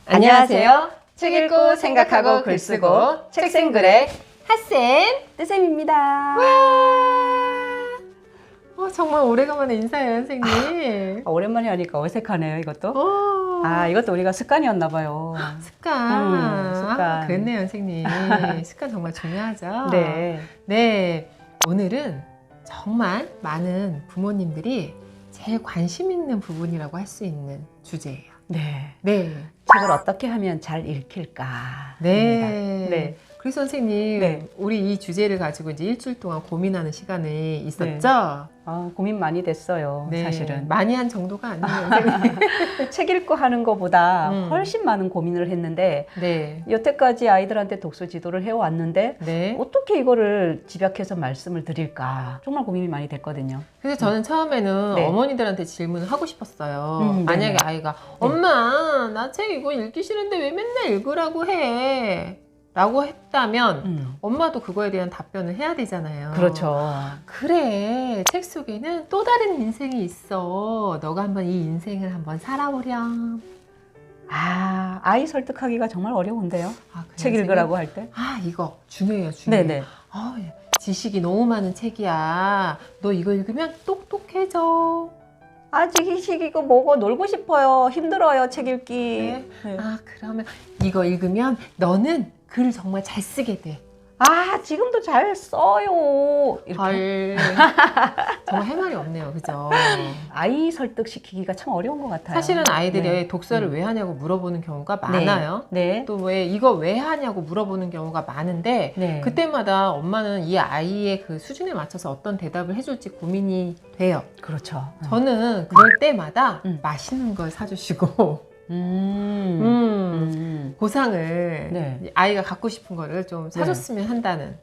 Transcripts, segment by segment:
안녕하세요. 책 읽고 생각하고 글 쓰고 책생글의 핫쌤 뜨쌤입니다. 정말 오래간만에 인사해요, 선생님. 오랜만에 하니까 어색하네요, 이것도. 오, 이것도 우리가 습관이었나 봐요. 습관. 습관. 그랬네요, 선생님. 습관 정말 중요하죠. 네. 네, 오늘은 정말 많은 부모님들이 제일 관심 있는 부분이라고 할 수 있는 주제예요. 네. 네. 책을 어떻게 하면 잘 읽힐까? 네. 네. 그래서 선생님, 네. 우리 이 주제를 가지고 이제 일주일 동안 고민하는 시간이 있었죠? 고민 많이 됐어요, 네. 사실은. 많이 한 정도가 아니에요, 선생님. 책 읽고 하는 것보다 음. 훨씬 많은 고민을 했는데, 네. 여태까지 아이들한테 독서 지도를 해왔는데, 네. 어떻게 이거를 집약해서 말씀을 드릴까? 정말 고민이 많이 됐거든요. 그래서 저는 처음에는 네. 어머니들한테 질문을 하고 싶었어요. 만약에 네네. 아이가, 엄마, 나 책 이거 읽기 싫은데 왜 맨날 읽으라고 해? 라고 했다면, 엄마도 그거에 대한 답변을 해야 되잖아요. 그렇죠. 그래, 책 속에는 또 다른 인생이 있어. 너가 한번 이 인생을 한번 살아보렴. 아이 설득하기가 정말 어려운데요. 책 그래요, 읽으라고 할 때. 이거 중요해요, 중요해. 네네. 지식이 너무 많은 책이야. 너 이거 읽으면 똑똑해져. 지식이고 뭐고 놀고 싶어요. 힘들어요, 책 읽기. 네. 그러면 이거 읽으면 너는 글을 정말 잘 쓰게 돼. 지금도 잘 써요. 이렇게. 정말 할 말이 없네요, 그죠? 아이 설득시키기가 참 어려운 것 같아요. 사실은 아이들이 네. 독서를 왜 하냐고 물어보는 경우가 많아요. 네. 또 왜 이거 왜 하냐고 물어보는 경우가 많은데 네. 그때마다 엄마는 이 아이의 그 수준에 맞춰서 어떤 대답을 해줄지 고민이 돼요. 그렇죠. 저는 그럴 때마다 맛있는 걸 사주시고 보상을 네. 아이가 갖고 싶은 거를 좀 사줬으면 한다는.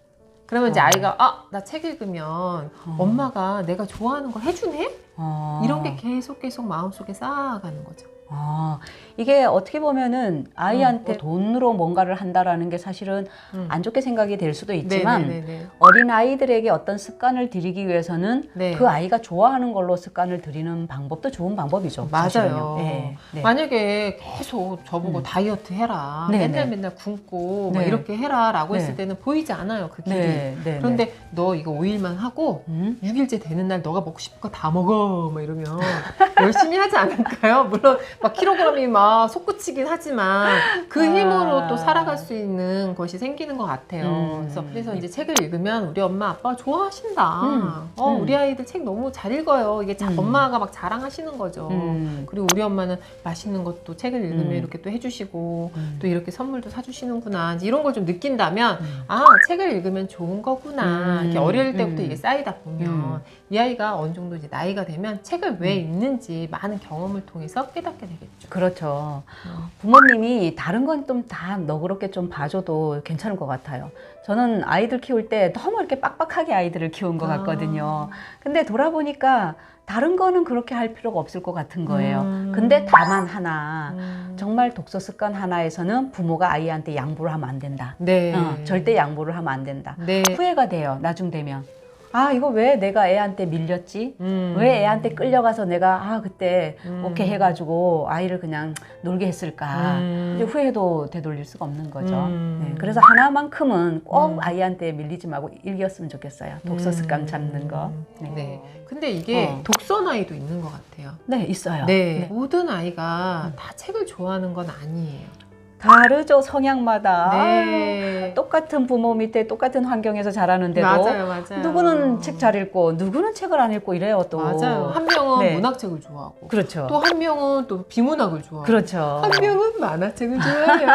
그러면 이제 아이가 나 책 읽으면 엄마가 내가 좋아하는 걸 해주네? 이런 게 계속 마음속에 쌓아가는 거죠. 이게 어떻게 보면은 아이한테 돈으로 뭔가를 한다라는 게 사실은 안 좋게 생각이 될 수도 있지만 네네네네. 어린 아이들에게 어떤 습관을 들이기 위해서는 네. 그 아이가 좋아하는 걸로 습관을 들이는 방법도 좋은 방법이죠. 맞아요. 사실은요. 네. 만약에 계속 저보고 다이어트 해라. 네, 맨날 굶고 막 네. 이렇게 해라 라고 네. 했을 때는 보이지 않아요. 그 길이. 네. 그런데 너 이거 5일만 하고 6일째 되는 날 너가 먹고 싶은 거 다 먹어. 막 이러면 열심히 하지 않을까요? 물론 막 킬로그램이 막 솟구치긴 하지만 그 힘으로 또 살아갈 수 있는 것이 생기는 것 같아요. 그래서 이제 책을 읽으면 우리 엄마 아빠 좋아하신다. 우리 아이들 책 너무 잘 읽어요. 이게 엄마가 막 자랑하시는 거죠. 그리고 우리 엄마는 맛있는 것도 책을 읽으면 이렇게 또 해주시고 또 이렇게 선물도 사주시는구나. 이제 이런 걸 좀 느낀다면 책을 읽으면 좋은 거구나. 이렇게 어릴 때부터 이게 쌓이다 보면 이 아이가 어느 정도 이제 나이가 되면 책을 왜 읽는지 많은 경험을 통해서 깨닫게 되겠죠. 그렇죠. 부모님이 다른 건 좀 다 너그럽게 좀 봐줘도 괜찮을 것 같아요. 저는 아이들 키울 때 너무 이렇게 빡빡하게 아이들을 키운 것 같거든요. 근데 돌아보니까 다른 거는 그렇게 할 필요가 없을 것 같은 거예요. 근데 다만 하나, 정말 독서 습관 하나에서는 부모가 아이한테 양보를 하면 안 된다. 네. 절대 양보를 하면 안 된다. 네. 후회가 돼요, 나중 되면. 이거 왜 내가 애한테 밀렸지? 왜 애한테 끌려가서 내가 그때 오케이 해가지고 아이를 그냥 놀게 했을까? 이제 후회도 되돌릴 수가 없는 거죠. 네, 그래서 하나만큼은 꼭 아이한테 밀리지 말고 읽었으면 좋겠어요. 독서 습관 잡는 거. 네. 근데 이게 독서 나이도 있는 것 같아요. 네, 있어요. 네. 모든 아이가 다 책을 좋아하는 건 아니에요. 다르죠, 성향마다. 네. 똑같은 부모 밑에 똑같은 환경에서 자라는데도 맞아요. 누구는 책 잘 읽고 누구는 책을 안 읽고 이래요, 또. 맞아요. 한 명은 네. 문학책을 좋아하고 그렇죠. 또 한 명은 또 비문학을 좋아하고 그렇죠. 한 명은 만화책을 좋아해요.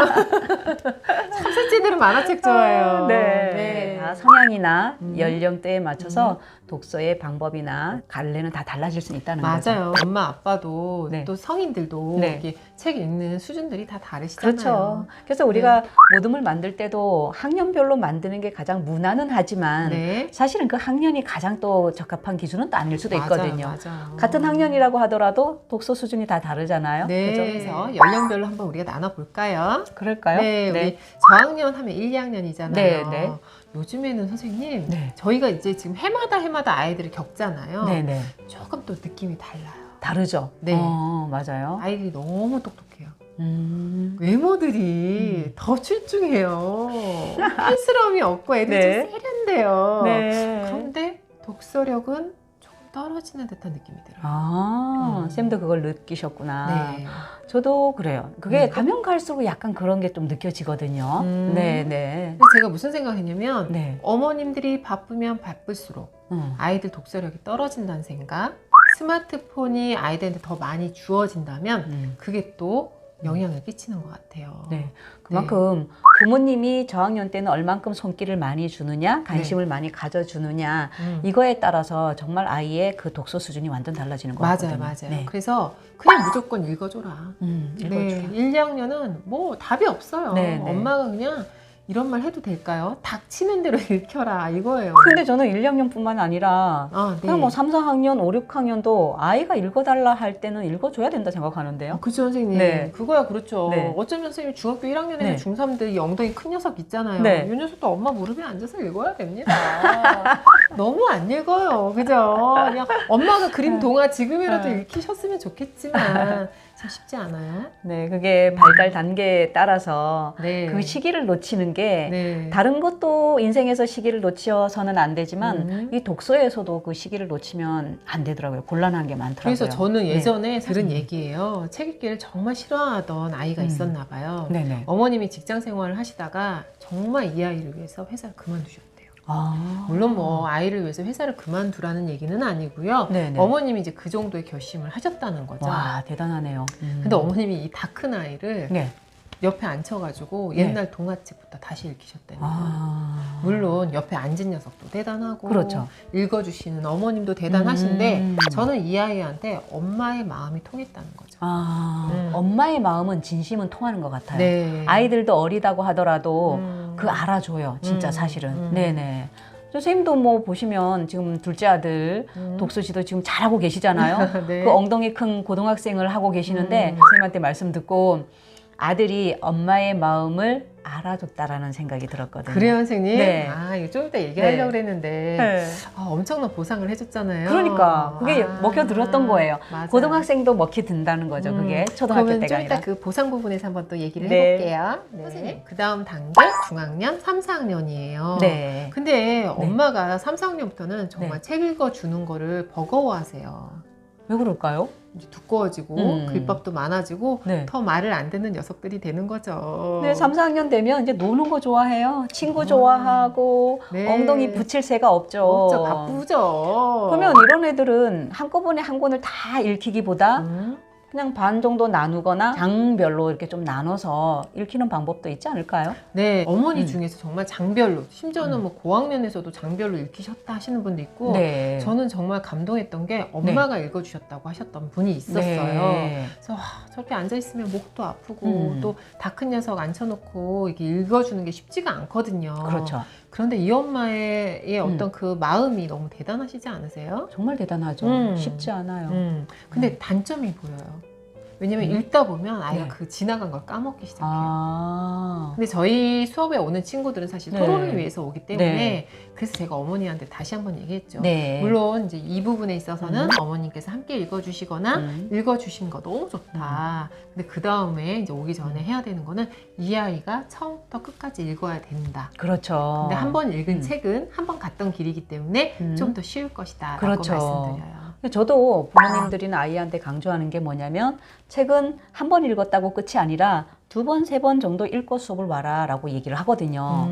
참 셋째들은 만화책 좋아해요. 네. 다 성향이나 연령대에 맞춰서 독서의 방법이나 갈래는 다 달라질 수 있다는 거죠. 맞아요. 엄마 아빠도 네. 또 성인들도 네. 이렇게 책 읽는 수준들이 다 다르시잖아요. 그렇죠. 그래서 우리가 모듬을 만들 때도 학년별로 만드는 게 가장 무난은 하지만 네. 사실은 그 학년이 가장 또 적합한 기준은 또 아닐 수도 있거든요. 맞아요. 같은 학년이라고 하더라도 독서 수준이 다 다르잖아요. 네. 그죠? 그래서 연령별로 한번 우리가 나눠볼까요? 그럴까요? 네. 우리 저학년 하면 1, 2학년이잖아요. 네, 네. 요즘에는 선생님 네. 저희가 이제 지금 해마다 아이들을 겪잖아요. 네네. 조금 또 느낌이 달라요. 다르죠. 네. 맞아요. 아이들이 너무 똑똑해요. 외모들이 더 출중해요. 촌스러움이 없고 애들이 네. 좀 세련돼요. 네. 그런데 독서력은 조금 떨어지는 듯한 느낌이 들어요. 아, 쌤도 그걸 느끼셨구나. 네. 저도 그래요. 그게 가면 갈수록 약간 그런 게 좀 느껴지거든요. 네, 네. 그래서 제가 무슨 생각했냐면 네. 어머님들이 바쁘면 바쁠수록 아이들 독서력이 떨어진다는 생각, 스마트폰이 아이들한테 더 많이 주어진다면 그게 또 영향을 끼치는 것 같아요. 네. 그만큼 부모님이 저학년 때는 얼만큼 손길을 많이 주느냐, 관심을 많이 가져주느냐, 이거에 따라서 정말 아이의 그 독서 수준이 완전 달라지는 것 같거든요. 맞아요. 네. 그래서 그냥 무조건 읽어줘라. 읽어주라. 네, 1, 2학년은 뭐 답이 없어요. 네, 네. 엄마가 그냥 이런 말 해도 될까요? 닥치는 대로 읽혀라 이거예요. 근데 저는 1, 2학년뿐만 아니라 네. 그냥 뭐 3, 4학년, 5, 6학년도 아이가 읽어달라 할 때는 읽어줘야 된다 생각하는데요. 그죠 선생님. 네. 그거야 그렇죠. 네. 어쩌면 선생님 중학교 1학년에는 네. 중3들 이 엉덩이 큰 녀석 있잖아요. 네. 이 녀석도 엄마 무릎에 앉아서 읽어야 됩니다. 너무 안 읽어요. 그죠? 그냥 엄마가 그린 동화 지금이라도 읽히셨으면 좋겠지만 참 쉽지 않아요. 네, 그게 발달 단계에 따라서 네. 그 시기를 놓치는 게 네. 다른 것도 인생에서 시기를 놓쳐서는 안 되지만 이 독서에서도 그 시기를 놓치면 안 되더라고요. 곤란한 게 많더라고요. 그래서 저는 네. 예전에 들은 얘기예요. 책 읽기를 정말 싫어하던 아이가 있었나 봐요. 네네. 어머님이 직장 생활을 하시다가 정말 이 아이를 위해서 회사를 그만두셨대요. 아. 물론 뭐 아이를 위해서 회사를 그만두라는 얘기는 아니고요. 네네. 어머님이 이제 그 정도의 결심을 하셨다는 거죠. 와, 대단하네요. 근데 어머님이 이 다 큰 아이를 네. 옆에 앉혀가지고 네. 옛날 동화책부터 다시 읽히셨다는 거예요. 아. 물론 옆에 앉은 녀석도 대단하고 그렇죠. 읽어주시는 어머님도 대단하신데 저는 이 아이한테 엄마의 마음이 통했다는 거죠. 아, 엄마의 마음은 진심은 통하는 것 같아요. 네. 아이들도 어리다고 하더라도 그 알아줘요. 진짜 사실은. 네네. 선생님도 뭐 보시면 지금 둘째 아들 독서시도 지금 잘하고 계시잖아요. 네. 그 엉덩이 큰 고등학생을 하고 계시는데 선생님한테 말씀 듣고 아들이 엄마의 마음을 알아줬다라는 생각이 들었거든요. 그래요 선생님? 네. 아 이거 좀 이따 얘기하려고 그랬는데 네. 엄청난 보상을 해줬잖아요. 그러니까 그게 먹혀들었던 거예요. 맞아요. 고등학생도 먹혀든다는 거죠. 그게 초등학교 그러면 때가 좀 이따 아니라. 그 보상 부분에서 한번 또 얘기를 네. 해볼게요. 네. 그 다음 단계 중학년 3, 4학년이에요. 네. 근데 엄마가 3, 4학년부터는 정말 네. 책 읽어주는 거를 버거워하세요. 왜 그럴까요? 이제 두꺼워지고 글밥도 많아지고 네. 더 말을 안 듣는 녀석들이 되는 거죠. 네, 3, 4학년 되면 이제 노는 거 좋아해요. 친구 좋아하고 네. 엉덩이 붙일 새가 없죠. 없죠. 바쁘죠. 그러면 이런 애들은 한꺼번에 한 권을 다 읽히기보다 그냥 반 정도 나누거나 장별로 이렇게 좀 나눠서 읽히는 방법도 있지 않을까요? 네, 어머니 중에서 정말 장별로, 심지어는 뭐 고학년에서도 장별로 읽히셨다 하시는 분도 있고, 네. 저는 정말 감동했던 게 엄마가 읽어주셨다고 하셨던 분이 있었어요. 네. 그래서 와, 저렇게 앉아있으면 목도 아프고, 또 다 큰 녀석 앉혀놓고 이렇게 읽어주는 게 쉽지가 않거든요. 그렇죠. 그런데 이 엄마의 어떤 그 마음이 너무 대단하시지 않으세요? 정말 대단하죠. 쉽지 않아요. 근데 단점이 보여요. 왜냐면 읽다 보면 아이가 네. 그 지나간 걸 까먹기 시작해요. 아. 근데 저희 수업에 오는 친구들은 사실 네. 토론을 위해서 오기 때문에 네. 그래서 제가 어머니한테 다시 한번 얘기했죠. 네. 물론 이제 이 부분에 있어서는 어머님께서 함께 읽어주시거나 읽어주신 거 너무 좋다. 근데 그 다음에 이제 오기 전에 해야 되는 거는 이 아이가 처음부터 끝까지 읽어야 된다. 그렇죠. 근데 한 번 읽은 책은 한 번 갔던 길이기 때문에 좀 더 쉬울 것이다. 라고 그렇죠. 말씀드려요. 저도 부모님들이나 아이한테 강조하는 게 뭐냐면 책은 한 번 읽었다고 끝이 아니라 두 번, 세 번 정도 읽고 수업을 와라 라고 얘기를 하거든요.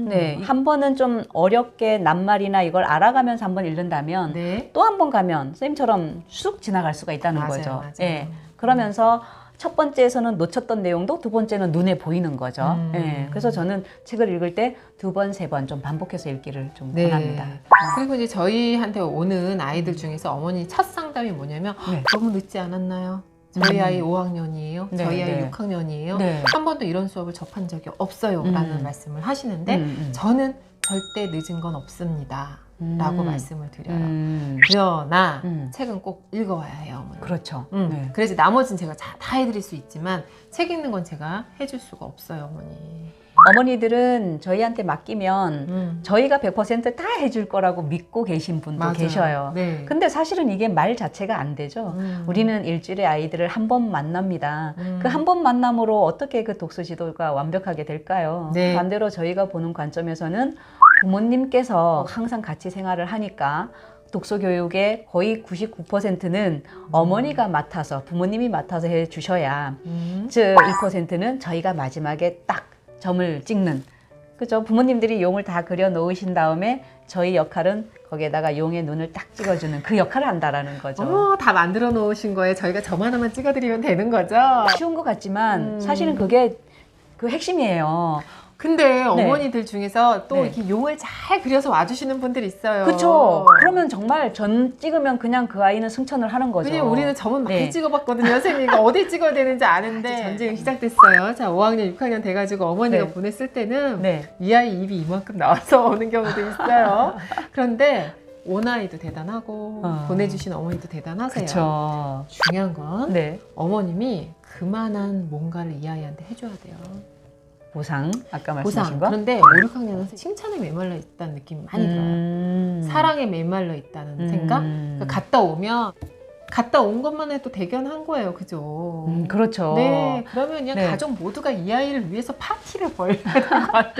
네, 한 번은 좀 어렵게 낱말이나 이걸 알아가면서 한 번 읽는다면 네. 또 한 번 가면 선생님처럼 쑥 지나갈 수가 있다는 맞아요, 거죠. 맞아요. 예, 그러면서 첫 번째에서는 놓쳤던 내용도 두 번째는 눈에 보이는 거죠. 예, 그래서 저는 책을 읽을 때 두 번, 세 번 좀 반복해서 읽기를 좀 네. 권합니다. 그리고 이제 저희한테 오는 아이들 중에서 어머니 첫 상담이 뭐냐면 네. 너무 늦지 않았나요? 저희 아이 5학년이에요. 네, 저희 아이 네. 6학년이에요. 네. 한 번도 이런 수업을 접한 적이 없어요. 라는 말씀을 하시는데 음. 저는 절대 늦은 건 없습니다. 라고 말씀을 드려요. 음. 그러나 책은 꼭 읽어와야 해요. 어머니. 그렇죠. 네. 그래서 나머지는 제가 다 해드릴 수 있지만 책 읽는 건 제가 해줄 수가 없어요. 어머니. 어머니들은 저희한테 맡기면 저희가 100%다 해줄 거라고 믿고 계신 분도 맞아요. 계셔요. 네. 근데 사실은 이게 말 자체가 안 되죠. 우리는 일주일에 아이들을 한 번 만납니다. 그 한 번 만남으로 어떻게 그 독서 지도가 완벽하게 될까요? 네. 반대로 저희가 보는 관점에서는 부모님께서 항상 같이 생활을 하니까 독서 교육의 거의 99%는 어머니가 맡아서 부모님이 맡아서 해 주셔야 즉 2%는 저희가 마지막에 딱 점을 찍는 그죠? 부모님들이 용을 다 그려 놓으신 다음에 저희 역할은 거기에다가 용의 눈을 딱 찍어주는 그 역할을 한다라는 거죠. 다 만들어 놓으신 거에 저희가 점 하나만 찍어드리면 되는 거죠? 쉬운 것 같지만 사실은 그게 그 핵심이에요. 근데 어머니들 중에서 또 네. 이렇게 용을 잘 그려서 와주시는 분들이 있어요. 그렇죠. 그러면 정말 점 찍으면 그냥 그 아이는 승천을 하는 거죠. 그냥 우리는 점은 많이 네. 찍어봤거든요. 선생님이 어디 찍어야 되는지 아는데 전쟁이 시작됐어요. 자, 5학년, 6학년 돼가지고 어머니가 네. 보냈을 때는 네. 이 아이 입이 이만큼 나와서 오는 경우도 있어요. 그런데 온 아이도 대단하고 보내주신 어머니도 대단하세요. 그렇죠. 중요한 건 네. 어머님이 그만한 뭔가를 이 아이한테 해줘야 돼요. 보상 아까 보상. 말씀하신 거. 그런데 5, 6학년은 칭찬에 메말라 있다는 느낌이 많이 들어요. 사랑에 메말라 있다는 생각? 그러니까 갔다 온 것만 해도 대견한 거예요. 그죠? 그렇죠. 네. 그러면 그냥 네. 가족 모두가 이 아이를 위해서 파티를 벌여야 될 것 같아요.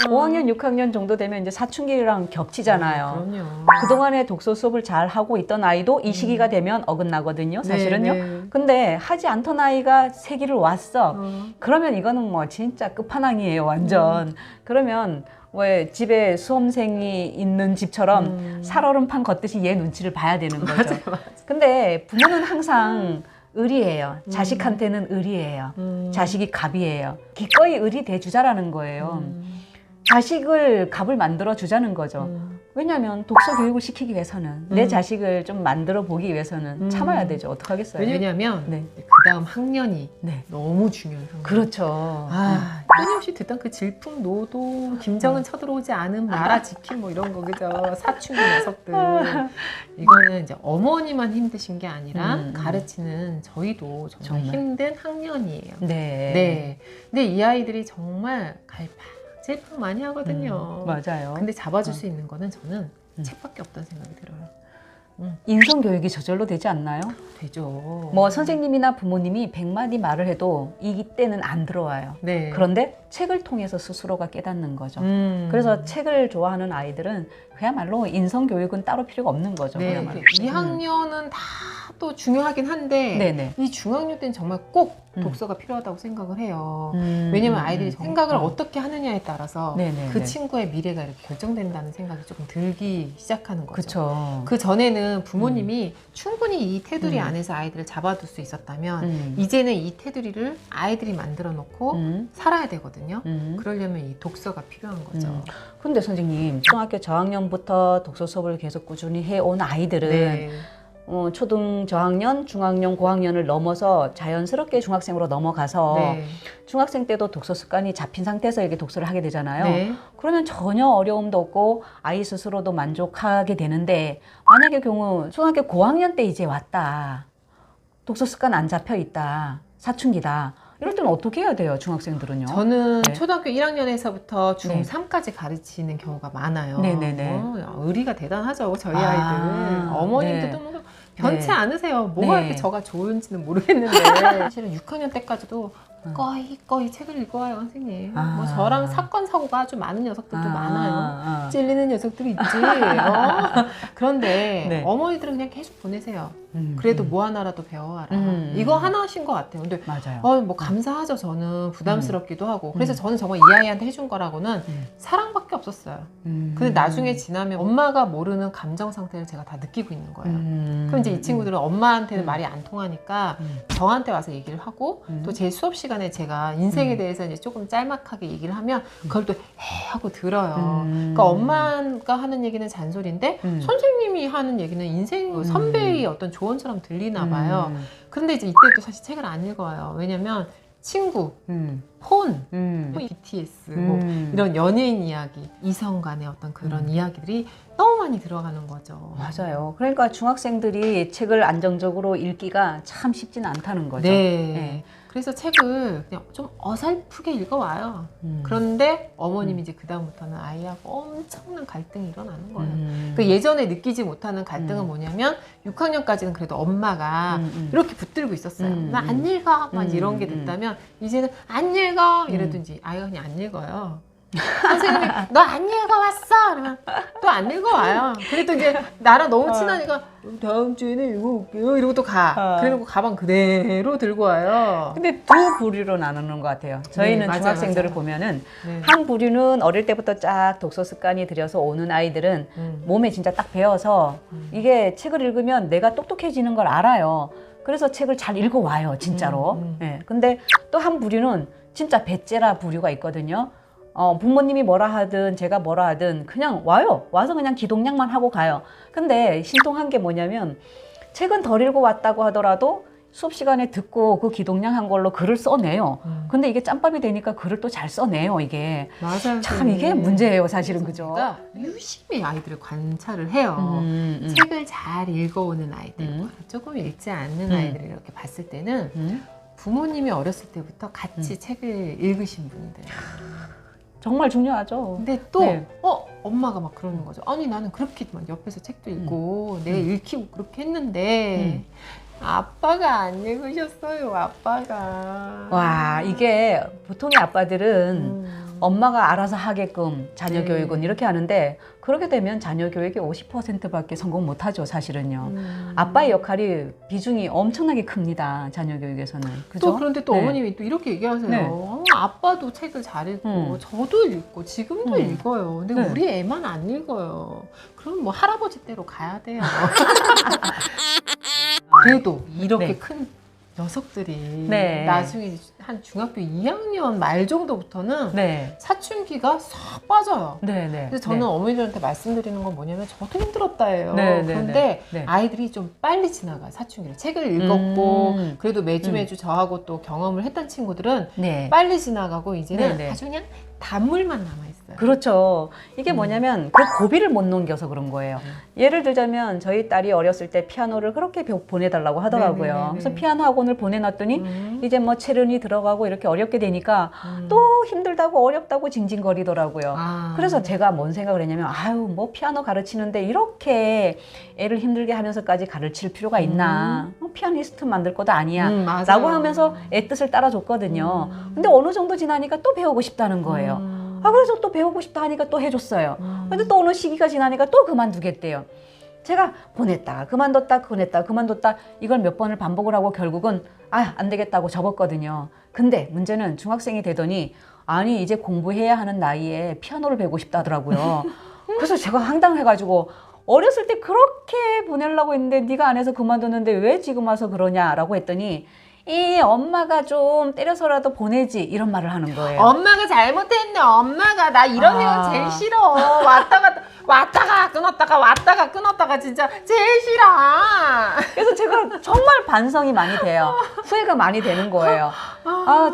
5학년, 6학년 정도 되면 이제 사춘기랑 겹치잖아요. 그럼요. 그동안에 독서 수업을 잘 하고 있던 아이도 이 시기가 되면 어긋나거든요. 사실은요. 네. 근데 하지 않던 아이가 세기를 왔어. 그러면 이거는 뭐 진짜 끝판왕이에요. 완전. 그러면 왜 집에 수험생이 있는 집처럼 살얼음판 걷듯이 얘 눈치를 봐야 되는 거죠. 맞아. 근데 부모는 항상 의리예요. 자식한테는 의리예요. 자식이 갑이에요. 기꺼이 의리 대주자라는 거예요. 자식을 갑을 만들어 주자는 거죠. 왜냐하면 독서 교육을 시키기 위해서는 내 자식을 좀 만들어 보기 위해서는 참아야 되죠. 어떡하겠어요? 왜냐면 네. 그 다음 학년이 네. 너무 중요한 학년. 그렇죠. 끊임없이 듣던 그 질풍 노도 김정은 쳐들어오지 않은 나라 지킴 뭐 이런 거 그죠? 사춘기 녀석들. 이거는 이제 어머니만 힘드신 게 아니라 가르치는 저희도 정말 힘든 학년이에요. 네. 네. 근데 이 아이들이 정말 갈팡질팡 많이 하거든요. 맞아요. 근데 잡아줄 수 있는 거는 저는 책밖에 없다는 생각이 들어요. 인성 교육이 저절로 되지 않나요? 되죠. 뭐 선생님이나 부모님이 100마디 말을 해도 이때는 안 들어와요. 네. 그런데 책을 통해서 스스로가 깨닫는 거죠. 그래서 책을 좋아하는 아이들은 그야말로 인성 교육은 따로 필요가 없는 거죠. 네. 그야말로. 2학년은 다 또 중요하긴 한데 네네. 이 중학년 때는 정말 꼭 독서가 필요하다고 생각을 해요. 왜냐면 아이들이 생각을 어떻게 하느냐에 따라서 네네. 그 친구의 미래가 이렇게 결정된다는 생각이 조금 들기 시작하는 거죠. 그렇죠. 그 전에는 부모님이 충분히 이 테두리 안에서 아이들을 잡아둘 수 있었다면 이제는 이 테두리를 아이들이 만들어 놓고 살아야 되거든요. 그러려면 이 독서가 필요한 거죠. 근데 선생님, 중학교 저학년부터 독서 수업을 계속 꾸준히 해온 아이들은 네. 초등 저학년, 중학년, 고학년을 넘어서 자연스럽게 중학생으로 넘어가서 네. 중학생 때도 독서 습관이 잡힌 상태에서 이렇게 독서를 하게 되잖아요. 네. 그러면 전혀 어려움도 없고 아이 스스로도 만족하게 되는데 만약의 경우 중학교 고학년 때 이제 왔다. 독서 습관 안 잡혀 있다. 사춘기다. 이럴 때는 어떻게 해야 돼요, 중학생들은요? 저는 네. 초등학교 1학년에서부터 중3까지 가르치는 경우가 많아요. 네네네. 의리가 대단하죠, 저희 아이들. 어머님들도 네. 뭐 변치 네. 않으세요. 뭐가 네. 이렇게 저가 좋은지는 모르겠는데 사실은 6학년 때까지도 꺼이 책을 읽어와요, 선생님. 뭐 저랑 사건 사고가 아주 많은 녀석들도 많아요. 찔리는 녀석들이 있지. 그런데 네. 어머니들은 그냥 계속 보내세요. 그래도 뭐 하나라도 배워와라. 이거 하나신 것 같아요. 근데 맞아요. 뭐 감사하죠. 저는 부담스럽기도 하고. 그래서 저는 정말 이 아이한테 해준 거라고는 사랑밖에 없었어요. 근데 나중에 지나면 엄마가 모르는 감정 상태를 제가 다 느끼고 있는 거예요. 그럼 이제 이 친구들은 엄마한테는 말이 안 통하니까 저한테 와서 얘기를 하고 또 제 수업 시간에 제가 인생에 대해서 이제 조금 짤막하게 얘기를 하면 그걸 또 하고 들어요. 그러니까 엄마가 하는 얘기는 잔소리인데 선생님이 하는 얘기는 인생 선배의 어떤 조언처럼 들리나 봐요. 그런데 이제 이때도 사실 책을 안 읽어요. 왜냐면 친구, 폰, 뭐 BTS, 뭐 이런 연예인 이야기, 이성 간의 어떤 그런 이야기들이 너무 많이 들어가는 거죠. 맞아요. 그러니까 중학생들이 책을 안정적으로 읽기가 참 쉽지는 않다는 거죠. 네. 그래서 책을 그냥 좀 어설프게 읽어와요. 그런데 어머님이 이제 그다음부터는 아이하고 엄청난 갈등이 일어나는 거예요. 그 예전에 느끼지 못하는 갈등은 뭐냐면 6학년까지는 그래도 엄마가 이렇게 붙들고 있었어요. 나 안 읽어 막 이런 게 됐다면 이제는 안 읽어 이러든지 아이가 그냥 안 읽어요. 선생님이 너 안 읽어왔어? 그러면 또 안 읽어와요. 그래도 이제 나랑 너무 친하니까 다음 주에는 읽어올게요 이러고 또 가. 그리고 가방 그대로 들고 와요. 근데 두 부류로 나누는 것 같아요. 저희는 맞아요, 중학생들을 맞아요. 보면은 네. 한 부류는 어릴 때부터 쫙 독서 습관이 들여서 오는 아이들은 몸에 진짜 딱 배어서 이게 책을 읽으면 내가 똑똑해지는 걸 알아요. 그래서 책을 잘 읽어와요, 진짜로. 예. 근데 또 한 부류는 진짜 배째라 부류가 있거든요. 부모님이 뭐라 하든 제가 뭐라 하든 그냥 와요. 와서 그냥 기동량만 하고 가요. 근데 신통한 게 뭐냐면 책은 덜 읽어왔다고 하더라도 수업 시간에 듣고 그 기동량 한 걸로 글을 써내요. 근데 이게 짬밥이 되니까 글을 또 잘 써내요, 이게. 맞아요. 참 이게 문제예요, 사실은. 그죠? 제가 유심히 아이들을 관찰을 해요. 책을 잘 읽어오는 아이들과 조금 읽지 않는 아이들을 이렇게 봤을 때는 부모님이 어렸을 때부터 같이 책을 읽으신 분들. 정말 중요하죠. 근데 또 네. 엄마가 막 그러는 거죠. 아니 나는 그렇게 막 옆에서 책도 읽고 내가 읽히고 그렇게 했는데 아빠가 안 읽으셨어요. 아빠가. 와, 이게 보통의 아빠들은 엄마가 알아서 하게끔 자녀 네. 교육은 이렇게 하는데 그렇게 되면 자녀 교육의 50%밖에 성공 못하죠, 사실은요. 아빠의 역할이 비중이 엄청나게 큽니다, 자녀 교육에서는. 그죠? 또 그런데 또 네. 어머님이 또 이렇게 얘기하세요. 네. 아빠도 책을 잘 읽고 저도 읽고 지금도 읽어요. 근데 네. 우리 애만 안 읽어요. 그럼 뭐 할아버지 댁으로 가야 돼요. 그래도 이렇게 네. 큰 녀석들이 네. 나중에 한 중학교 2학년 말 정도부터는 네. 사춘기가 싹 빠져요. 네, 네. 그래서 저는 어머니들한테 말씀드리는 건 뭐냐면 저도 힘들었다예요. 네, 네, 그런데 네, 네. 아이들이 좀 빨리 지나가요. 사춘기를. 책을 읽었고 그래도 매주 네. 저하고 또 경험을 했던 친구들은 네. 빨리 지나가고 이제는 네, 네. 아주 그냥 단물만 남아있어요. 그렇죠. 이게 뭐냐면 그 고비를 못 넘겨서 그런 거예요. 예를 들자면 저희 딸이 어렸을 때 피아노를 그렇게 보내달라고 하더라고요. 네네네네. 그래서 피아노 학원을 보내놨더니 이제 뭐 체르니 들어가고 이렇게 어렵게 되니까 또 힘들다고 어렵다고 징징거리더라고요. 그래서 제가 뭔 생각을 했냐면 아유 뭐 피아노 가르치는데 이렇게 애를 힘들게 하면서까지 가르칠 필요가 있나. 피아니스트 만들 것도 아니야. 맞아요. 라고 하면서 애 뜻을 따라줬거든요. 근데 어느 정도 지나니까 또 배우고 싶다는 거예요. 그래서 또 배우고 싶다 하니까 또 해줬어요. 근데 또 어느 시기가 지나니까 또 그만두겠대요. 제가 보냈다가 그만뒀다 이걸 몇 번을 반복을 하고 결국은 안 되겠다고 접었거든요. 근데 문제는 중학생이 되더니 아니 이제 공부해야 하는 나이에 피아노를 배우고 싶다 하더라고요. 그래서 제가 황당해가지고 어렸을 때 그렇게 보내려고 했는데 네가 안 해서 그만뒀는데 왜 지금 와서 그러냐라고 했더니 이 엄마가 좀 때려서라도 보내지 이런 말을 하는 거예요. 엄마가 잘못했네. 엄마가 나 이런 애가 제일 싫어. 왔다가 끊었다가 진짜 제일 싫어. 그래서 제가 정말 반성이 많이 돼요. 후회가 많이 되는 거예요.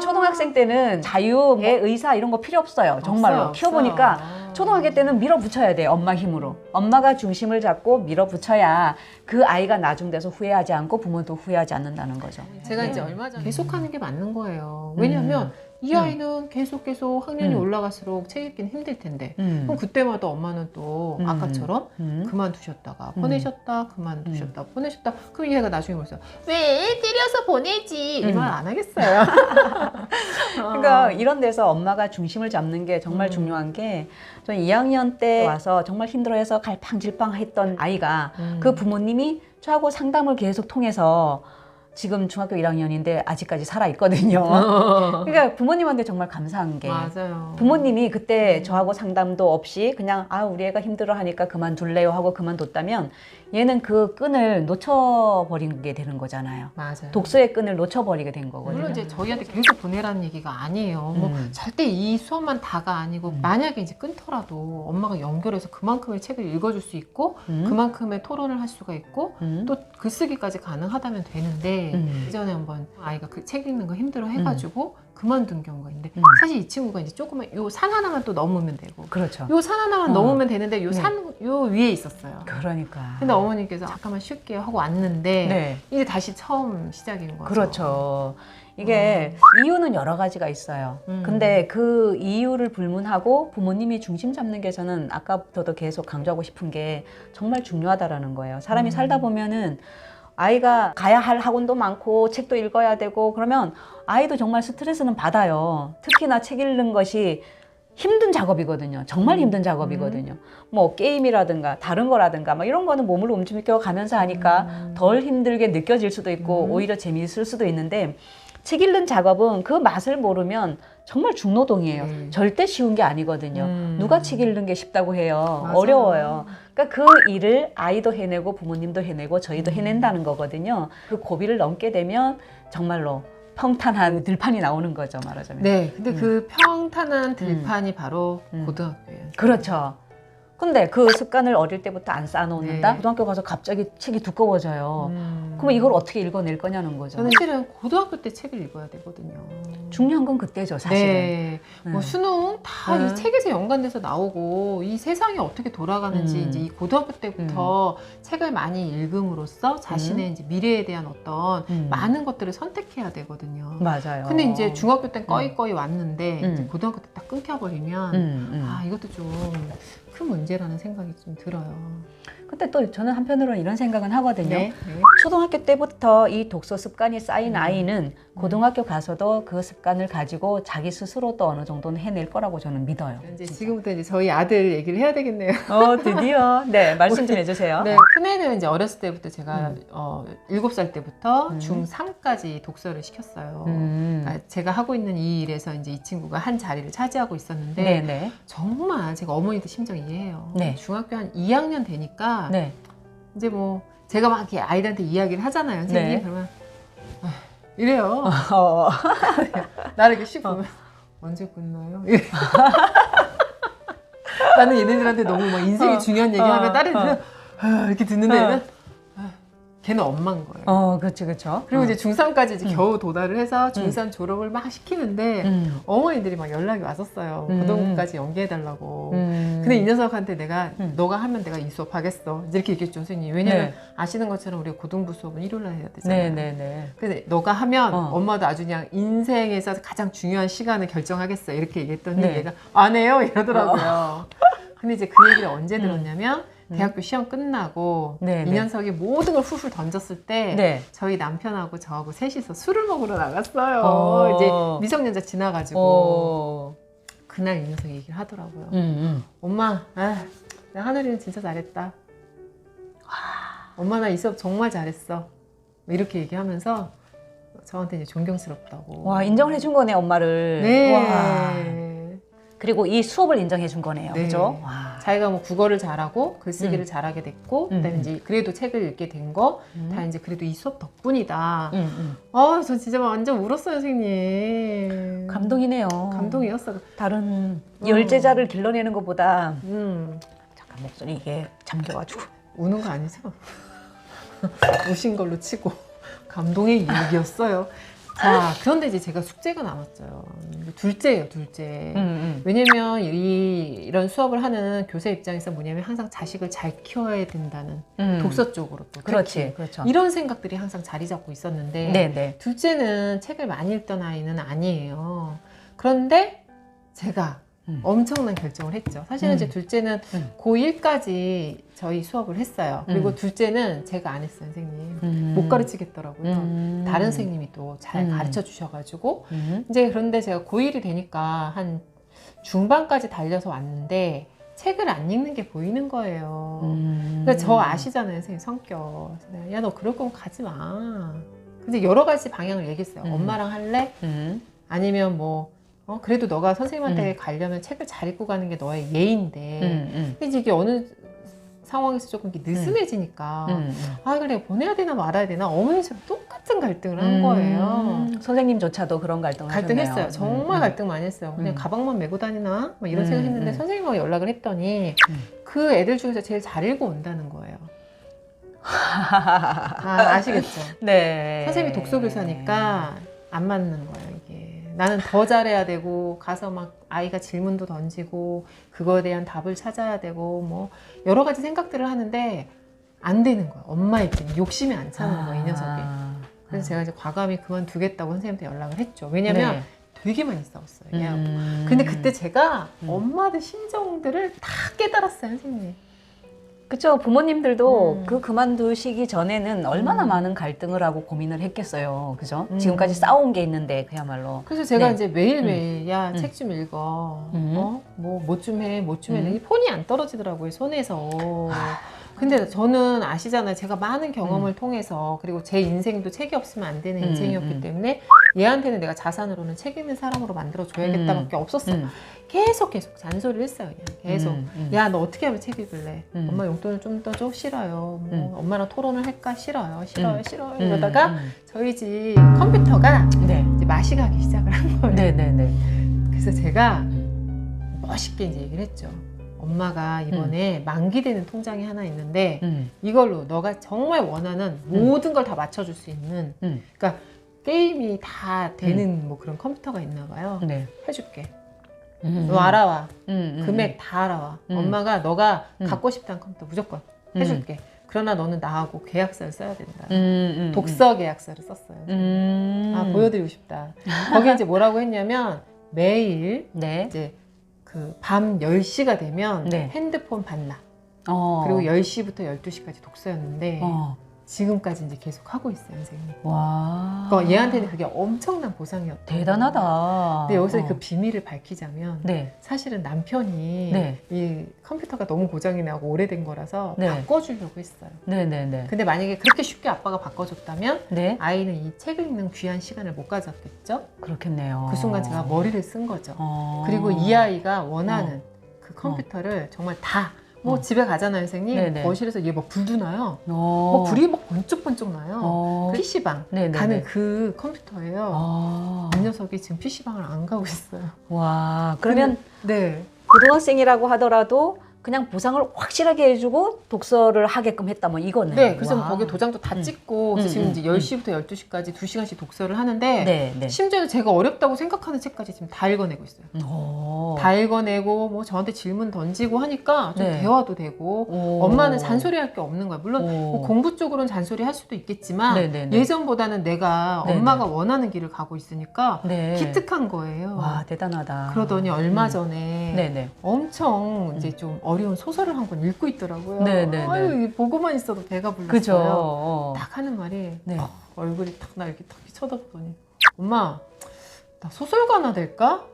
초등학생 때는 자유의 의사 이런 거 필요 없어요. 정말로. 없어요. 키워보니까 초등학교 때는 밀어붙여야 돼요. 엄마 힘으로. 엄마가 중심을 잡고 밀어붙여야 그 아이가 나중 돼서 후회하지 않고 부모도 후회하지 않는다는 거죠. 제가 이제 얼마 전에 계속하는 게 맞는 거예요. 왜냐하면 이 아이는 계속 학년이 올라갈수록 책 읽기는 힘들 텐데 그럼 그때마다 엄마는 또 아까처럼 그만두셨다가 보내셨다 그만두셨다 보내셨다 그럼 이 애가 나중에 벌써 왜 때려서 보내지 이 말 안 하겠어요. 그러니까 이런 데서 엄마가 중심을 잡는 게 정말 중요한 게 전 2학년 때 와서 정말 힘들어해서 갈팡질팡했던 아이가 그 부모님이 저하고 상담을 계속 통해서 지금 중학교 1학년인데 아직까지 살아있거든요. 그러니까 부모님한테 정말 감사한 게 맞아요. 부모님이 그때 저하고 상담도 없이 그냥 우리 애가 힘들어하니까 그만둘래요 하고 그만뒀다면 얘는 그 끈을 놓쳐버리게 되는 거잖아요. 맞아요. 독서의 끈을 놓쳐버리게 된 거거든요. 물론 이제 저희한테 계속 보내라는 얘기가 아니에요. 뭐 절대 이 수업만 다가 아니고 만약에 이제 끊더라도 엄마가 연결해서 그만큼의 책을 읽어줄 수 있고 그만큼의 토론을 할 수가 있고 또 글쓰기까지 가능하다면 되는데 예전에 한번 아이가 그 책 읽는 거 힘들어 해가지고 그만둔 경우가 있는데 사실 이 친구가 이제 조금만 요 산 하나만 또 넘으면 되고 그렇죠. 요 산 하나만 넘으면 되는데 요 산 요 위에 있었어요. 그러니까. 근데 어머니께서 잠깐만 쉴게요 하고 왔는데 네. 이제 다시 처음 시작인 거죠. 그렇죠. 이게 이유는 여러 가지가 있어요. 근데 그 이유를 불문하고 부모님이 중심 잡는 게 저는 아까부터도 계속 강조하고 싶은 게 정말 중요하다라는 거예요. 사람이 살다 보면은 아이가 가야 할 학원도 많고 책도 읽어야 되고 그러면 아이도 정말 스트레스는 받아요. 특히나 책 읽는 것이 힘든 작업이거든요. 정말 힘든 작업이거든요. 뭐 게임이라든가 다른 거라든가 막 이런 거는 몸을 움직여 가면서 하니까 덜 힘들게 느껴질 수도 있고 오히려 재미있을 수도 있는데 책 읽는 작업은 그 맛을 모르면 정말 중노동이에요. 절대 쉬운 게 아니거든요. 누가 책 읽는 게 쉽다고 해요. 맞아. 어려워요. 그러니까 그 일을 아이도 해내고 부모님도 해내고 저희도 해낸다는 거거든요. 그 고비를 넘게 되면 정말로 평탄한 들판이 나오는 거죠, 말하자면. 네, 근데 그 평탄한 들판이 바로 고등학교예요. 그렇죠. 근데 그 습관을 어릴 때부터 안 쌓아놓는다? 네. 고등학교 가서 갑자기 책이 두꺼워져요. 그러면 이걸 어떻게 읽어낼 거냐는 거죠. 저는 사실은 고등학교 때 책을 읽어야 되거든요. 중요한 건 그때죠, 사실은. 네. 뭐 수능 다 이 책에서 연관돼서 나오고 이 세상이 어떻게 돌아가는지 이제 이 고등학교 때부터 책을 많이 읽음으로써 자신의 이제 미래에 대한 어떤 많은 것들을 선택해야 되거든요. 맞아요. 근데 이제 중학교 때 꺼이꺼이 왔는데 이제 고등학교 때 딱 끊겨버리면 아 이것도 좀 큰 문제라는 생각이 좀 들어요. 근데 또 저는 한편으로는 이런 생각은 하거든요. 네. 초등학교 때부터 이 독서 습관이 쌓인 아이는 고등학교 가서도 그 습관을 가지고 자기 스스로 또 어느 정도는 해낼 거라고 저는 믿어요. 이제 지금부터 이제 저희 아들 얘기를 해야 되겠네요. 드디어. 네, 말씀 좀 해주세요. 네, 큰애는 이제 어렸을 때부터 제가 7살 때부터 중3까지 독서를 시켰어요. 그러니까 제가 하고 있는 이 일에서 이제 이 친구가 한 자리를 차지하고 있었는데 네네. 정말 제가 어머니도 심정 이해해요. 네. 중학교 한 2학년 되니까 네. 이제 뭐 제가 막 이렇게 아이들한테 이야기를 하잖아요. 선생님 네. 그러면 이래요. 나를 이렇게 씩 보면 언제 끝나요? 이래. 나는 얘네들한테 너무 막 인생이 중요한 얘기하면 다른 애들은 이렇게 듣는데 얘는 걔는 엄마인 거예요. 그렇죠, 그렇죠. 그리고 이제 중3까지 이제 겨우 도달을 해서 중3 졸업을 막 시키는데 어머니들이 막 연락이 왔었어요. 고등까지 연계해달라고. 근데 이 녀석한테 내가 너가 하면 내가 이 수업 하겠어. 이제 이렇게 얘기했죠, 선생님. 왜냐면 아시는 것처럼 우리가 고등부 수업은 일요일날 해야 되잖아요. 네네네. 근데 너가 하면 엄마도 아주 그냥 인생에서 가장 중요한 시간을 결정하겠어. 이렇게 얘기했더니 얘가 안 해요 이러더라고요. 근데 이제 그 얘기를 언제 들었냐면 대학교 시험 끝나고 이 녀석이 모든 걸 훌훌 던졌을 때 저희 남편하고 저하고 셋이서 술을 먹으러 나갔어요. 이제 미성년자 지나가지고 그날 이 녀석이 얘기를 하더라고요. 엄마, 나 하늘이는 진짜 잘했다. 엄마 나 이 수업 정말 잘했어. 이렇게 얘기하면서 저한테 이제 존경스럽다고. 와, 인정을 해준 거네, 엄마를. 네. 와. 그리고 이 수업을 인정해 준 거네요. 네. 그죠? 자기가 뭐 국어를 잘하고 글쓰기를 잘하게 됐고, 그다음에 이제 그래도 책을 읽게 된 거, 다 이제 그래도 이 수업 덕분이다. 전 진짜 완전 울었어요, 선생님. 감동이네요. 감동이었어. 다른 열제자를 길러내는 것보다 잠깐 목소리 이게 잠겨가지고 우는 거 아니죠? 우신 걸로 치고 감동의 이야기였어요. 자, 그런데 이제 제가 숙제가 남았어요. 둘째예요, 둘째. 왜냐면 이런 수업을 하는 교사 입장에서 뭐냐면 항상 자식을 잘 키워야 된다는 독서 쪽으로 또 그렇지, 그렇죠. 이런 생각들이 항상 자리 잡고 있었는데 네네. 둘째는 책을 많이 읽던 아이는 아니에요. 그런데 제가 엄청난 결정을 했죠. 사실은 이제 둘째는 고1까지 저희 수업을 했어요. 그리고 둘째는 제가 안 했어요, 선생님. 못 가르치겠더라고요. 다른 선생님이 또 잘 가르쳐 주셔가지고. 이제 그런데 제가 고1이 되니까 한 중반까지 달려서 왔는데 책을 안 읽는 게 보이는 거예요. 그러니까 저 아시잖아요, 선생님 성격. 야, 너 그럴 거면 가지 마. 근데 여러 가지 방향을 얘기했어요. 엄마랑 할래? 아니면 뭐 그래도 너가 선생님한테 가려면 책을 잘 읽고 가는 게 너의 예인데 근데 이제 이게 어느 상황에서 조금 이렇게 느슨해지니까 그래 보내야 되나 말아야 되나 어머니처럼 똑같은 갈등을 한 거예요. 선생님조차도 그런 갈등을 갈등했어요. 정말 갈등 많이 했어요. 그냥 가방만 메고 다니나 막 이런 생각했는데 선생님하고 연락을 했더니 그 애들 중에서 제일 잘 읽고 온다는 거예요. 아시겠죠? 네. 선생님이 독서교사니까 안 맞는 거예요, 이게. 나는 더 잘해야 되고 가서 막 아이가 질문도 던지고 그거에 대한 답을 찾아야 되고 뭐 여러 가지 생각들을 하는데 안 되는 거야. 엄마 입장에 욕심이 안 차는 거야, 이 녀석이. 그래서 제가 이제 과감히 그만두겠다고 선생님한테 연락을 했죠. 왜냐면 네. 되게 많이 싸웠어요. 얘하고. 근데 그때 제가 엄마들 심정들을 다 깨달았어요, 선생님. 그쵸. 부모님들도 그 그만두시기 전에는 얼마나 많은 갈등을 하고 고민을 했겠어요. 그죠? 지금까지 싸운 게 있는데 그야말로. 그래서 제가 네. 이제 매일매일 야, 책 좀 읽어. 뭐 좀 해. 이 폰이 안 떨어지더라고요, 손에서. 근데 저는 아시잖아요. 제가 많은 경험을 통해서 그리고 제 인생도 책이 없으면 안 되는 인생이었기 때문에 얘한테는 내가 자산으로는 책 읽는 사람으로 만들어줘야겠다밖에 없었어. 계속 잔소리를 했어요. 그냥 계속. 야, 너 어떻게 하면 책 읽을래? 엄마 용돈을 좀 더 줘? 싫어요. 뭐 엄마랑 토론을 할까? 싫어요. 싫어요. 이러다가 저희 집 컴퓨터가 네. 이제 맛이 가기 시작을 한 거예요. 네네네. 그래서 제가 멋있게 이제 얘기를 했죠. 엄마가 이번에 만기되는 통장이 하나 있는데 이걸로 너가 정말 원하는 모든 걸 다 맞춰줄 수 있는 그러니까 게임이 다 되는 뭐 그런 컴퓨터가 있나 봐요. 네. 해줄게. 너 알아와. 금액 다 알아와. 엄마가 너가 갖고 싶다는 컴퓨터 무조건 해줄게. 그러나 너는 나하고 계약서를 써야 된다. 독서 계약서를 썼어요. 아, 보여드리고 싶다. 거기 이제 뭐라고 했냐면 매일 네. 이제 그 밤 10시가 되면 네. 핸드폰 반납. 어. 그리고 10시부터 12시까지 독서였는데 어. 지금까지 이제 계속 하고 있어요, 선생님. 와. 그러니까 얘한테는 그게 엄청난 보상이었다. 대단하다. 근데 여기서 그 비밀을 밝히자면 네. 사실은 남편이 네. 이 컴퓨터가 너무 고장이 나고 오래된 거라서 네. 바꿔주려고 했어요. 네네네. 근데 만약에 그렇게 쉽게 아빠가 바꿔줬다면 네. 아이는 이 책을 읽는 귀한 시간을 못 가졌겠죠? 그렇겠네요. 그 순간 제가 머리를 쓴 거죠. 어. 그리고 이 아이가 원하는 그 컴퓨터를 정말 다 뭐 집에 가잖아요, 선생님. 네네. 거실에서 얘 막 불도 나요. 뭐 불이 막 번쩍번쩍 나요. PC방 네네네. 가는 그 컴퓨터예요. 아. 이 녀석이 지금 PC방을 안 가고 있어요. 와, 그러면 네. 고등학생이라고 하더라도 그냥 보상을 확실하게 해주고 독서를 하게끔 했다, 뭐 이거네. 네, 그래서 와. 거기 도장도 다 찍고 그래서 지금 이제 10시부터 12시까지 2시간씩 독서를 하는데 네, 네. 심지어 제가 어렵다고 생각하는 책까지 지금 다 읽어내고 있어요. 오. 다 읽어내고 뭐 저한테 질문 던지고 하니까 좀 네. 대화도 되고 오. 엄마는 잔소리할 게 없는 거야. 물론 오. 뭐 공부 쪽으로는 잔소리 할 수도 있겠지만 네네네. 예전보다는 내가 네네. 엄마가 원하는 길을 가고 있으니까 네. 기특한 거예요. 와, 대단하다. 그러더니 얼마 전에 네네. 엄청 이제 좀 어려운 소설을 한 권 읽고 있더라고요. 네네네. 아유, 이게 보고만 있어도 배가 불렀어요. 그죠. 딱 하는 말이 네. 얼굴이 딱 나 이렇게 딱 쳐다보더니 엄마 나 소설가나 될까?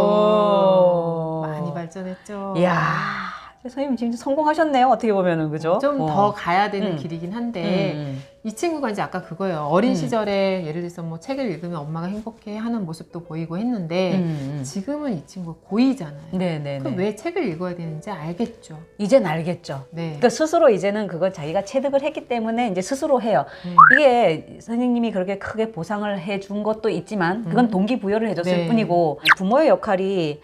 오. 많이 발전했죠. 이야. 선생님 지금 성공하셨네요. 어떻게 보면은, 그죠? 좀 더 가야 되는 길이긴 한데 이 친구가 이제 아까 그거예요. 어린 시절에 예를 들어서 뭐 책을 읽으면 엄마가 행복해하는 모습도 보이고 했는데 지금은 이 친구가 고2잖아요. 네네네. 그럼 왜 책을 읽어야 되는지 알겠죠. 이젠 알겠죠. 네. 그러니까 스스로 이제는 그걸 자기가 체득을 했기 때문에 이제 스스로 해요. 이게 선생님이 그렇게 크게 보상을 해준 것도 있지만 그건 동기부여를 해줬을 네. 뿐이고 부모의 역할이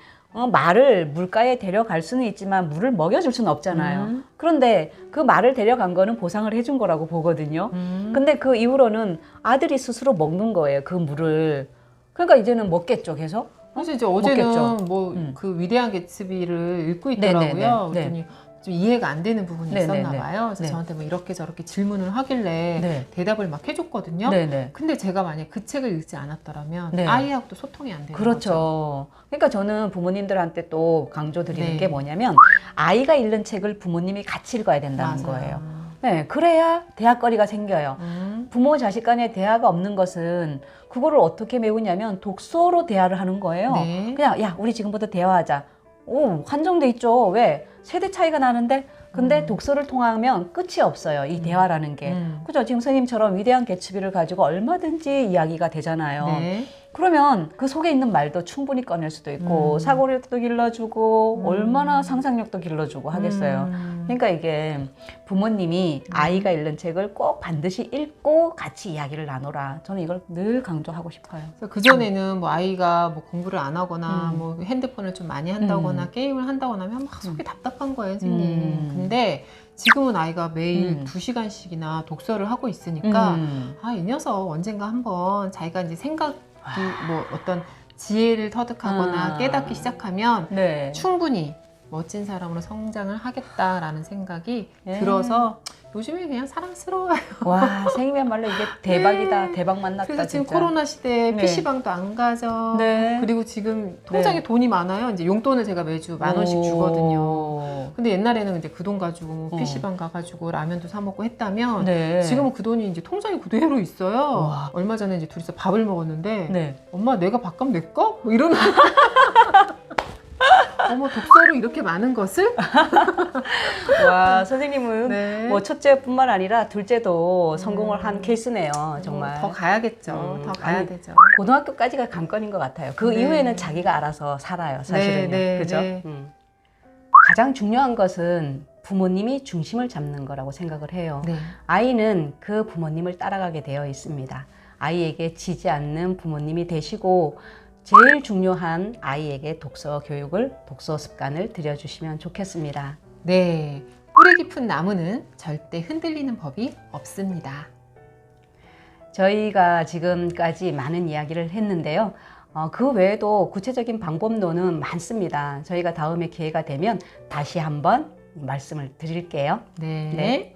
말을 물가에 데려갈 수는 있지만 물을 먹여줄 수는 없잖아요. 그런데 그 말을 데려간 거는 보상을 해준 거라고 보거든요. 근데 그 이후로는 아들이 스스로 먹는 거예요. 그 물을. 그러니까 이제는 먹겠죠, 계속. 그래서 이제 어제는 먹겠죠. 뭐 그 위대한 개츠비를 읽고 있더라고요. 네네네. 그랬더니 좀 이해가 안 되는 부분이 네네네. 있었나 봐요. 그래서 네. 저한테 뭐 이렇게 저렇게 질문을 하길래 네. 대답을 막 해줬거든요. 네네. 근데 제가 만약 그 책을 읽지 않았더라면 네. 아이하고도 소통이 안 되는 거죠. 그렇죠. 그러니까 저는 부모님들한테 또 강조드리는 네. 게 뭐냐면 아이가 읽는 책을 부모님이 같이 읽어야 된다는 맞아요. 거예요. 네, 그래야 대화거리가 생겨요. 부모 자식 간의 대화가 없는 것은 그거를 어떻게 메우냐면 독서로 대화를 하는 거예요. 네. 그냥 야, 우리 지금부터 대화하자. 오, 한정돼 있죠. 왜? 세대 차이가 나는데 근데 독서를 통하면 끝이 없어요. 이 대화라는 게. 그죠? 지금 선생님처럼 위대한 개츠비를 가지고 얼마든지 이야기가 되잖아요. 네. 그러면 그 속에 있는 말도 충분히 꺼낼 수도 있고 사고력도 길러주고 얼마나 상상력도 길러주고 하겠어요. 그러니까 이게 부모님이 아이가 읽는 책을 꼭 반드시 읽고 같이 이야기를 나누라. 저는 이걸 늘 강조하고 싶어요. 그전에는 뭐 아이가 뭐 공부를 안 하거나 뭐 핸드폰을 좀 많이 한다거나 게임을 한다거나 하면 막 속이 답답한 거예요, 선생님. 근데 지금은 아이가 매일 2시간씩이나 독서를 하고 있으니까 아, 이 녀석 언젠가 한번 자기가 이제 생각이 뭐 어떤 지혜를 터득하거나 깨닫기 시작하면 네. 충분히 멋진 사람으로 성장을 하겠다라는 생각이 예. 들어서 요즘에 그냥 사랑스러워요. 와, 생이야말로 이게 대박이다. 대박 만났다. 그래서 지금 진짜. 코로나 시대에 네. PC방도 안 가죠. 네. 그리고 지금 통장에 네. 돈이 많아요. 이제 용돈을 제가 매주 10,000원씩 주거든요. 근데 옛날에는 이제 그 돈 가지고 PC방 가가지고 라면도 사 먹고 했다면 네. 지금은 그 돈이 이제 통장에 그대로 있어요. 와. 얼마 전에 이제 둘이서 밥을 먹었는데 네. 엄마 내가 밥값 낼까? 뭐 이러는 어머 독서로 이렇게 많은 것을? 와, 선생님은 네. 뭐 첫째뿐만 아니라 둘째도 성공을 한 케이스네요. 정말. 더 가야겠죠. 더 가야 아니, 되죠. 고등학교까지가 관건인 것 같아요. 그 네. 이후에는 자기가 알아서 살아요. 사실은요. 네, 그죠? 네. 가장 중요한 것은 부모님이 중심을 잡는 거라고 생각을 해요. 네. 아이는 그 부모님을 따라가게 되어 있습니다. 아이에게 지지 않는 부모님이 되시고 제일 중요한 아이에게 독서 교육을, 독서 습관을 들여주시면 좋겠습니다. 네. 뿌리 깊은 나무는 절대 흔들리는 법이 없습니다. 저희가 지금까지 많은 이야기를 했는데요. 그 외에도 구체적인 방법론은 많습니다. 저희가 다음에 기회가 되면 다시 한번 말씀을 드릴게요. 네. 네.